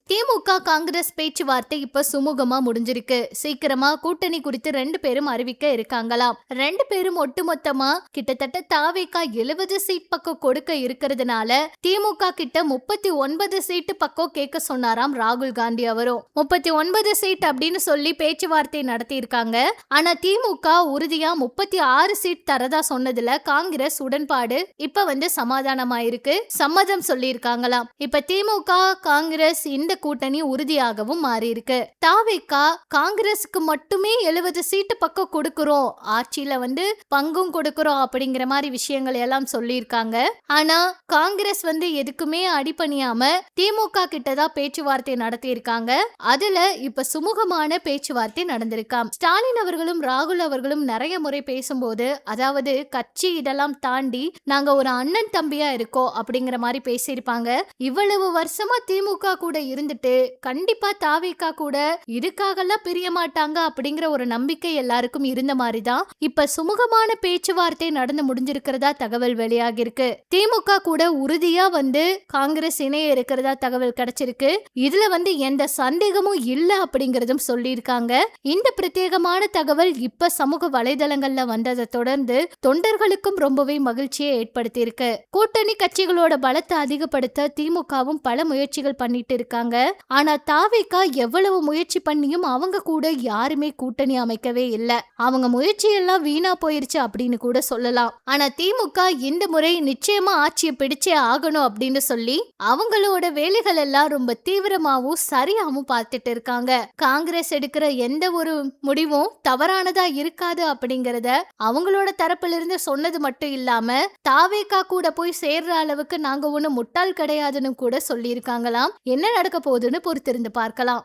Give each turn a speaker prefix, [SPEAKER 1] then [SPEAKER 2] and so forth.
[SPEAKER 1] திமுக காங்கிரஸ் பேச்சுவார்த்தை இப்ப சுமூகமா முடிஞ்சிருக்கு. சீக்கிரமா கூட்டணி குறித்து 2 பேரும் அறிவிக்க இருக்காங்களாம். 2 பேரும் ஒட்டுமொத்தமா கிட்டத்தட்ட தாவேகா 70 சீட் பக்கம் கொடுக்க இருக்கிறதுனால திமுக கிட்ட 39 சீட்டு பக்கம் கேட்க சொன்னாராம் ராகுல் காந்தி அவரும். 39 சீட் அப்படின்னு சொல்லி பேச்சுவார்த்தை நடத்தி இருக்காங்க. ஆனா திமுக உறுதியா 36 சீட் தரதா சொன்னதுல காங்கிரஸ் உடன்பாடு இப்ப சமாதானமாயிருக்கு, சம்மதம் சொல்லி இருக்காங்களாம். இப்ப திமுக காங்கிரஸ் இந்த கூட்டணி உறுதியாகவும் மாறி இருக்கு. தாவேகா காங்கிரஸுக்கு மட்டுமே 70 சீட்டு பக்கம் கொடுக்கிறோம், ஆட்சியில பங்கும் கொடுக்கிறோம் அப்படிங்கிற மாதிரி விஷயங்கள் எல்லாம் சொல்லியிருக்காங்க. ஆனா காங்கிரஸ் எதுக்குமே அடிபணியாம திமுக கிட்டதான் பேச்சுவார்த்தை நடத்தி இருக்காங்க. அதுல இப்ப சுமூகமான பேச்சுவார்த்தை நடந்திருக்காம். ஸ்டாலின் அவர்களும் ராகுல் அவர்களும் நிறைய முறை பேசும்போது, அதாவது கட்சி இதெல்லாம் தாண்டி நாங்க ஒரு அண்ணன் தம்பியா இருக்கோம் அப்படிங்கிற மாதிரி பேசியிருப்பாங்க. இவ்வளவு வருஷமா திமுக கூட இருந்துட்டு கண்டிப்பா தாவேகா கூட இதுக்காகலாம் பிரிய மாட்டாங்க அப்படிங்கிற ஒரு நம்பிக்கை எல்லாருக்கும் இருந்த மாதிரிதான் இப்ப சுமூகமான பேச்சுவார்த்தை நடந்து முடிஞ்சிருக்கிறதா தகவல் வெளியாகி இருக்கு. திமுக கூட உறுதியா காங்கிரஸ் இணைய இருக்கிறதா தகவல் கிடைச்சிருக்கு. இதுல எந்த சந்தேகமும் இல்ல அப்படிங்கறதும் சொல்லியிருக்காங்க. இந்த பிரத்யேகமான தகவல் இப்ப சமூக வலைதளங்கள்ல வந்ததை தொடர்ந்து தொண்டர்களுக்கும் ரொம்பவே மகிழ்ச்சியை ஏற்படுத்தி இருக்கு. கூட்டணி கட்சிகளோட பலத்தை அதிகப்படுத்த திமுகவும் பல முயற்சிகள் பண்ணிட்டு இருக்காங்க. ஆனா தாவேகா எவ்வளவு முயற்சி பண்ணியும் அவங்க கூட யாருமே கூட்டணி அமைக்கவே இல்ல. அவங்க முயற்சி எல்லாம் வீணா போயிருச்சு அப்படின்னு கூட சொல்லலாம். ஆனா திமுக இந்த முறை நிச்சயமா ஆட்சியை பிடிச்சே ஆகணும் அப்படின்னு சொல்லி அவங்களோட வேலைகள் எல்லாம் ரொம்ப தீவிரமாவும் சரியாவும் பார்த்துட்டு இருக்காங்க. காங்கிரஸ் எடுக்கிற எந்த ஒரு முடிவும் தவறானதா இருக்காது அப்படிங்கறத அவங்களோட தரப்புல இருந்து சொன்னது மட்டும் இல்லாம தாவேகா கூட போய் சேர்ற அளவுக்கு நாங்க ஒண்ணு முட்டாள் கிடையாதுன்னு கூட சொல்லி இருக்காங்களாம். என்ன நடக்க போகுதுன்னு பொறுத்திருந்து பார்க்கலாம்.